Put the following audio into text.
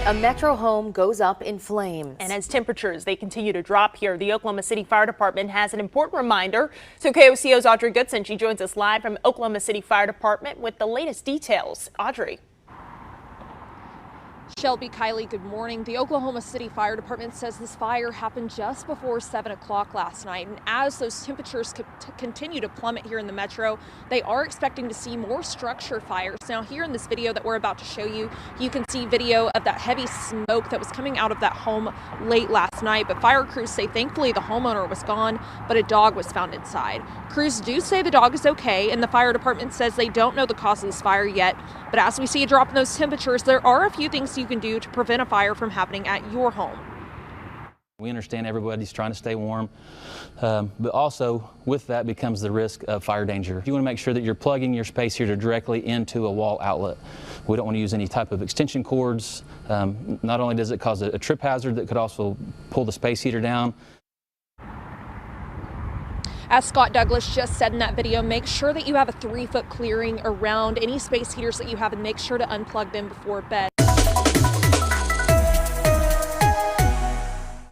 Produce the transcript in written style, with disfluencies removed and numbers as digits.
A Metro home goes up in flames. And as temperatures, they continue to drop here, the Oklahoma City Fire Department has an important reminder. So KOCO's Audrey Goodson, she joins us live from Oklahoma City Fire Department with the latest details. Audrey. Shelby, Kylie, good morning. The Oklahoma City Fire Department says this fire happened just before 7 o'clock last night. And as those temperatures continue to plummet here in the metro, they are expecting to see more structure fires. Now, here in this video that we're about to show you, you can see video of that heavy smoke that was coming out of that home late last night. But fire crews say thankfully the homeowner was gone, but a dog was found inside. Crews do say the dog is okay, and the fire department says they don't know the cause of this fire yet. But as we see a drop in those temperatures, there are a few things you can do to prevent a fire from happening at your home. We understand everybody's trying to stay warm, but also with that becomes the risk of fire danger. You want to make sure that you're plugging your space heater directly into a wall outlet. We don't want to use any type of extension cords. Not only does it cause a trip hazard that could also pull the space heater down. As Scott Douglas just said in that video, make sure that you have a 3-foot clearing around any space heaters that you have and make sure to unplug them before bed.